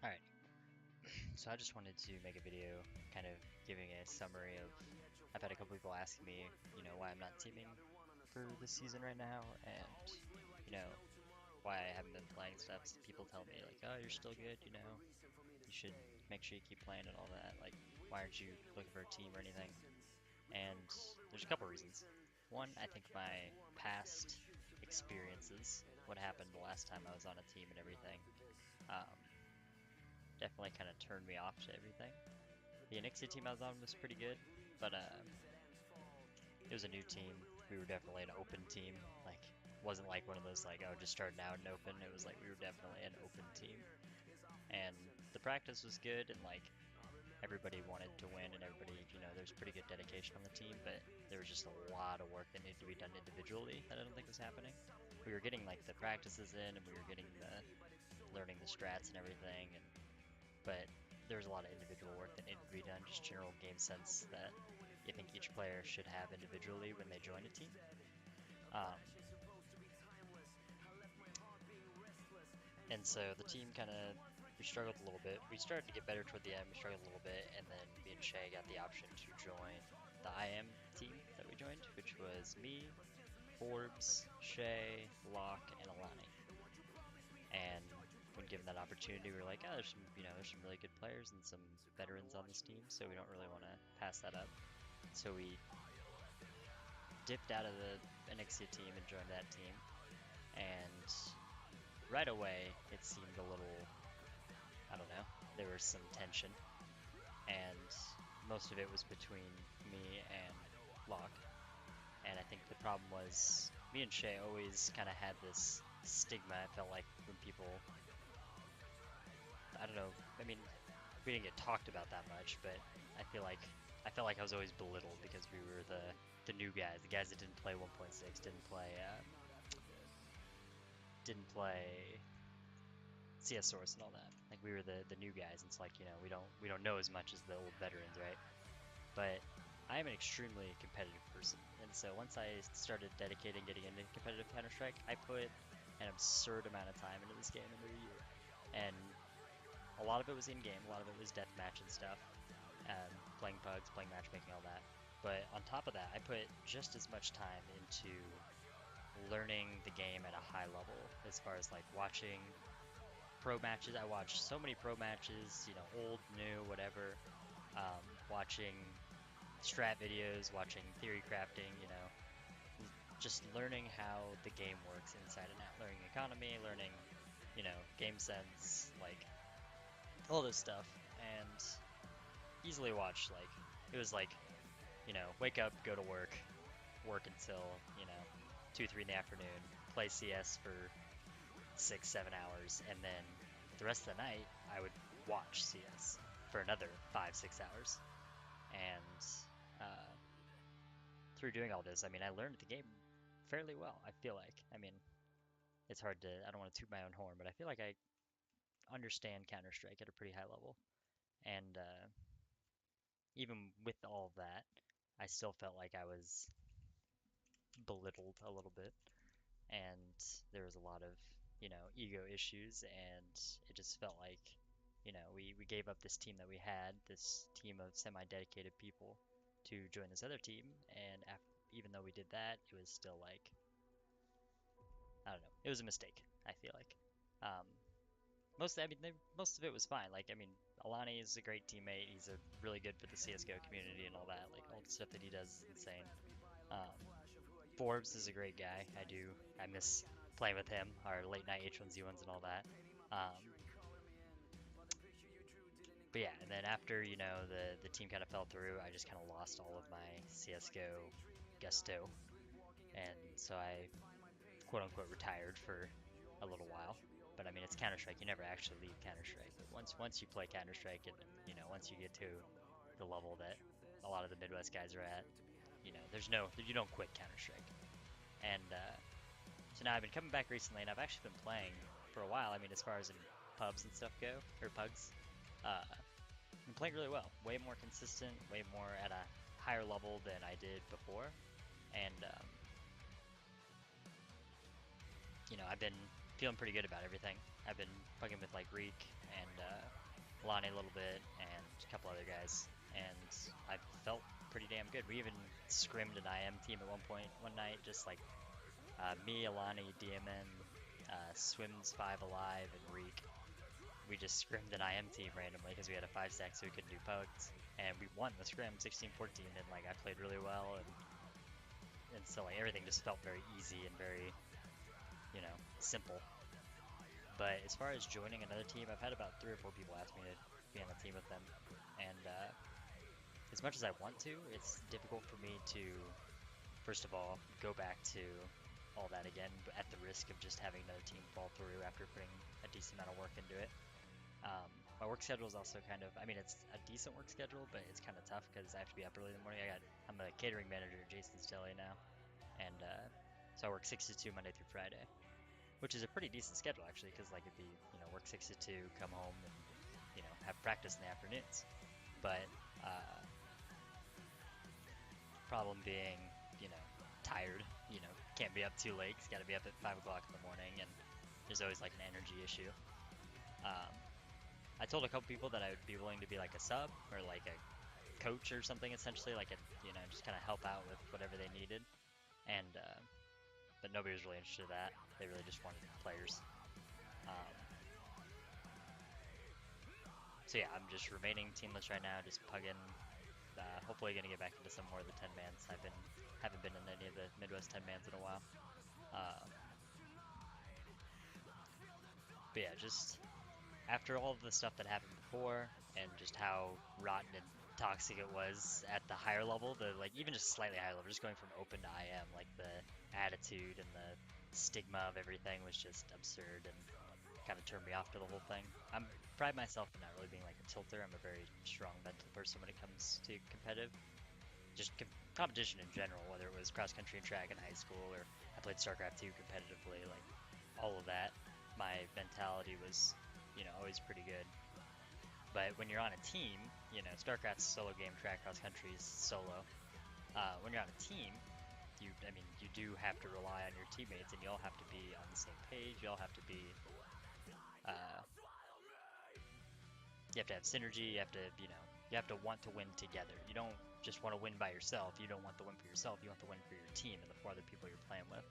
Alright, so I just wanted to make a video kind of giving a summary of, I've had a couple people asking me, why I'm not teaming for this season right now, and, you know, why I haven't been playing stuff. So people tell me, like, oh, you're still good, you should make sure you keep playing and all that. Like, why aren't you looking for a team or anything? And there's a couple reasons. One, I think my past experiences, what happened the last time I was on a team and everything, um, definitely kind of turned me off to everything. The Anixia team I was on was pretty good, but it was a new team. We were definitely an open team. Like, wasn't like one of those like, oh, just starting out and open. It was like we were definitely an open team, and the practice was good, and like everybody wanted to win, and everybody, there's pretty good dedication on the team, but there was just a lot of work that needed to be done individually that I don't think was happening. We were getting like the practices in, and we were getting the learning the strats and everything, and but there's a lot of individual work that needed to be done, just general game sense that I think each player should have individually when they join a team. Um, and so the team kind of we struggled a little bit. We started to get better toward the end. We struggled a little bit, and then me and Shay got the option to join the IM team that we joined, which was me, Forbes, Shay, Locke, and Alani. And when given that opportunity, we were like, oh, there's some really good players and some veterans on this team, so we don't really want to pass that up. So we dipped out of the Anixia team and joined that team. And right away, it seemed a little, I don't know, there was some tension. And most of it was between me and Locke. And I think the problem was me and Shay always kind of had this stigma. I felt like when people, I don't know, I mean, we didn't get talked about that much, but I felt like I was always belittled because we were the new guys, the guys that didn't play 1.6, didn't play CS Source and all that. Like we were the new guys, and it's like we don't know as much as the old veterans, right? But I am an extremely competitive person, and so once I started dedicating getting into competitive Counter Strike, I put an absurd amount of time into this game in a year, and a lot of it was in game, a lot of it was deathmatch and stuff, playing pugs, playing matchmaking, all that. But on top of that, I put just as much time into learning the game at a high level as far as like watching pro matches. I watched so many pro matches, old, new, whatever. Watching strat videos, watching theory crafting, just learning how the game works inside and out, learning economy, learning, game sense, like all this stuff, and easily watched. Like it was like, wake up, go to work, work until 2, 3 in the afternoon, play CS for 6, 7 hours, and then the rest of the night I would watch CS for another 5, 6 hours. And uh, through doing all this, I mean, I learned the game fairly well. I feel like, I mean, it's hard to, I don't want to toot my own horn, but I feel like I understand Counter Strike at a pretty high level. And even with all of that, I still felt like I was belittled a little bit, and there was a lot of ego issues, and it just felt like we gave up this team that we had, this team of semi-dedicated people, to join this other team, and even though we did that, it was still like, I don't know, it was a mistake. I feel like um, I mean most of it was fine. Like I mean, Alani is a great teammate, he's a really good for the CSGO community and all that, like all the stuff that he does is insane. um, Forbes is a great guy. I miss playing with him, our late night H1Z1s and all that. Um, but yeah, and then after the team kind of fell through, I just kind of lost all of my CS:GO gusto, and so I quote unquote retired for a little while. But I mean, it's Counter Strike. You never actually leave Counter Strike. But once you play Counter Strike, and once you get to the level that a lot of the Midwest guys are at, there's no you don't quit Counter Strike. And so now I've been coming back recently, and I've actually been playing for a while. I mean, as far as in pubs and stuff go, or pugs, I've been playing really well. Way more consistent, way more at a higher level than I did before. And I've been feeling pretty good about everything. I've been fucking with like Reek and Lonnie a little bit and a couple other guys, and I felt pretty damn good. We even scrimmed an IM team at one point one night, just like me, Alani, DMN, Swims 5 Alive, and Reek. We just scrimmed an IM team randomly because we had a 5-stack so we couldn't do pokes. And we won the scrim 16-14, and like I played really well, and so like everything just felt very easy and very, simple. But as far as joining another team, I've had about 3 or 4 people ask me to be on a team with them, and as much as I want to, it's difficult for me to, first of all, go back to all that again, but at the risk of just having another team fall through after putting a decent amount of work into it. Um, my work schedule is also kind of, I mean, it's a decent work schedule, but it's kind of tough because I have to be up early in the morning. I'm a catering manager at Jason's Deli now, and so I work 6 to 2 Monday through Friday, which is a pretty decent schedule actually, because like it'd be, work 6 to 2, come home, and have practice in the afternoons. But problem being, tired, can't be up too late. Got to be up at 5 o'clock in the morning, and there's always like an energy issue. Um, I told a couple people that I would be willing to be like a sub or like a coach or something, essentially, like a, just kind of help out with whatever they needed. And but nobody was really interested in that. They really just wanted players. Um, so yeah, I'm just remaining teamless right now, just pugging. Hopefully, gonna get back into some more of the 10-mans. Haven't been in any of the Midwest 10-mans in a while. But yeah, just after all of the stuff that happened before and just how rotten and toxic it was at the higher level, the like even just slightly higher level, just going from open to IM, like the attitude and the stigma of everything was just absurd and kind of turned me off to the whole thing. I'm pride myself in not really being like a tilter. I'm a very strong mental person when it comes to competitive, just competition in general, whether it was cross country and track in high school or I played StarCraft 2 competitively, like all of that. My mentality was, always pretty good. But when you're on a team, StarCraft's a solo game, track cross country is solo. When you're on a team, you do have to rely on your teammates, and you all have to be on the same page. You all have to be, uh, you have to have synergy. You have to want to win together. You don't just want to win by yourself. You don't want the win for yourself. You want the win for your team and the 4 other people you're playing with.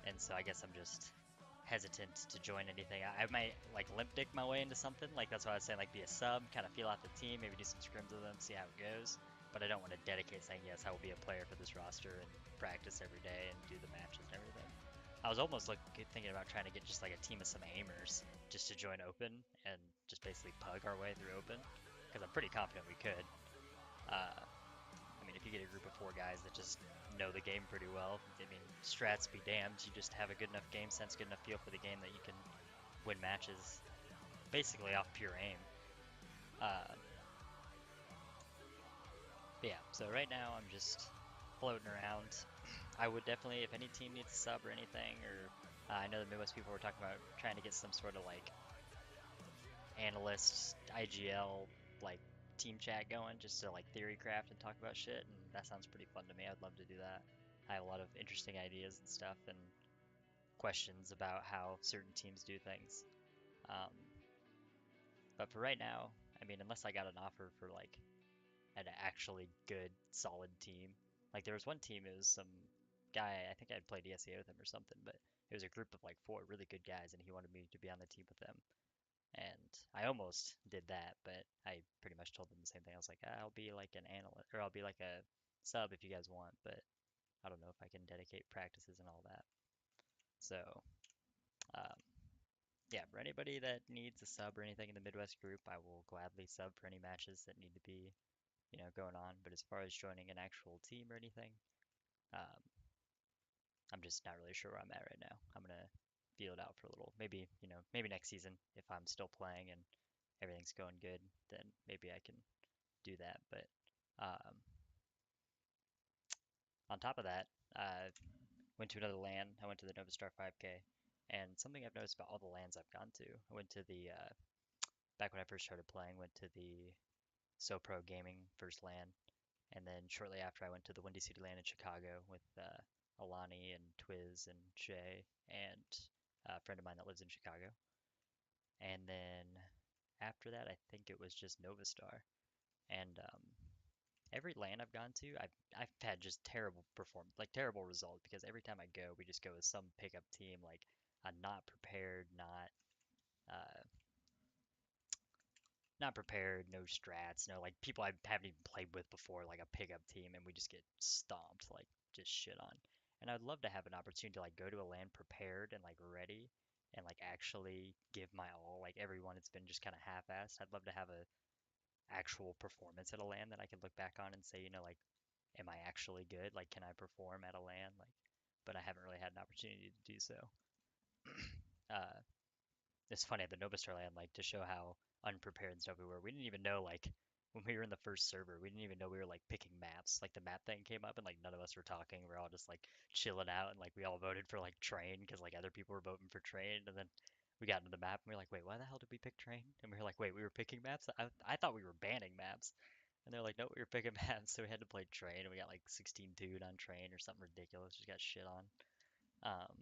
And so I guess I'm just hesitant to join anything. I might like limp dick my way into something. Like that's why I was saying like be a sub, kind of feel out the team, maybe do some scrims with them, see how it goes. But I don't want to dedicate saying yes, I will be a player for this roster and practice every day and do the matches and everything. I was almost thinking about trying to get just like a team of some aimers just to join open and just basically pug our way through open because I'm pretty confident we could. I mean, if you get a group of 4 guys that just know the game pretty well, strats be damned. You just have a good enough game sense, good enough feel for the game that you can win matches basically off pure aim. But yeah, so right now I'm just floating around. I would definitely, if any team needs a sub or anything, or I know the Midwest people were talking about trying to get some sort of like analyst IGL like team chat going just to like theory craft and talk about shit, and that sounds pretty fun to me. I'd love to do that. I have a lot of interesting ideas and stuff and questions about how certain teams do things. Um, but for right now, unless I got an offer for like an actually good, solid team, like there was one team, it was some guy, I think I'd played ESEA with him or something, but it was a group of like 4 really good guys, and he wanted me to be on the team with them. And I almost did that, but I pretty much told them the same thing. I was like, I'll be like an analyst, or I'll be like a sub if you guys want, but I don't know if I can dedicate practices and all that. So, um, yeah, for anybody that needs a sub or anything in the Midwest group, I will gladly sub for any matches that need to be, going on. But as far as joining an actual team or anything, um, I'm just not really sure where I'm at right now. I'm gonna feel it out for a little. Maybe, maybe next season if I'm still playing and everything's going good, then maybe I can do that. But um, on top of that, I went to another LAN. I went to the Nova Star 5K, and something I've noticed about all the LANs I've gone to, I went to the back when I first started playing, went to the SoPro Gaming first LAN, and then shortly after I went to the Windy City LAN in Chicago with Alani and Twiz and Shay and a friend of mine that lives in Chicago. And then after that, I think it was just Novastar. And every LAN I've gone to, I've had just terrible like terrible results because every time I go, we just go with some pickup team, like a not prepared, uh, not prepared, no strats, no like people I haven't even played with before, like a pickup team, and we just get stomped, like just shit on. And I'd love to have an opportunity to like go to a LAN prepared and like ready and like actually give my all. Like everyone, it's been just kind of half-assed. I'd love to have a actual performance at a LAN that I can look back on and say, like, am I actually good? Like, can I perform at a LAN? Like, but I haven't really had an opportunity to do so. Uh, it's funny at the Novastar LAN, like, to show how unprepared and stuff we were. We didn't even know, like, when we were in the first server, we didn't even know we were like picking maps. Like the map thing came up and like none of us were talking. We are all just like chilling out and like we all voted for like train because like other people were voting for train. And then we got into the map and we were like, wait, why the hell did we pick train? And we were like, wait, we were picking maps? I thought we were banning maps. And they're like, nope, we were picking maps. So we had to play train and we got like 16-2 on train or something ridiculous. Just got shit on. Um,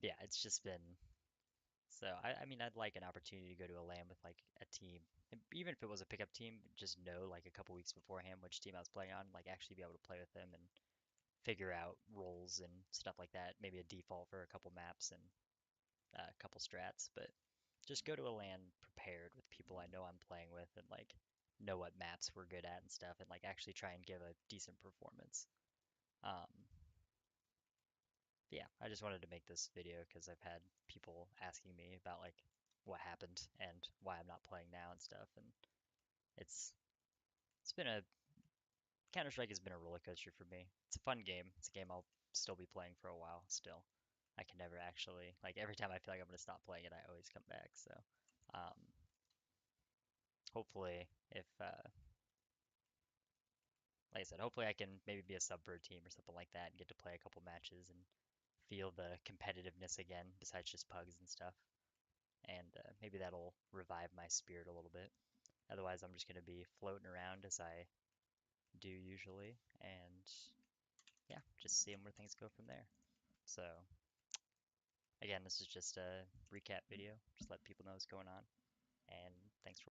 yeah, it's just been so I mean I'd like an opportunity to go to a LAN with like a team. And even if it was a pickup team, just know like a couple weeks beforehand which team I was playing on, like actually be able to play with them and figure out roles and stuff like that. Maybe a default for a couple maps and a couple strats, but just go to a LAN prepared with people I know I'm playing with and like know what maps we're good at and stuff and like actually try and give a decent performance. Um, yeah, I just wanted to make this video because I've had people asking me about like what happened and why I'm not playing now and stuff, and it's it's been a Counter-Strike has been a roller coaster for me. It's a fun game. It's a game I'll still be playing for a while still. I can never actually like every time I feel like I'm gonna stop playing it, I always come back. So um, hopefully, if like I said, hopefully I can maybe be a sub for a team or something like that and get to play a couple matches and feel the competitiveness again, besides just pugs and stuff. And maybe that'll revive my spirit a little bit. Otherwise, I'm just going to be floating around as I do usually, and yeah, just seeing where things go from there. So, again, this is just a recap video, just let people know what's going on, and thanks for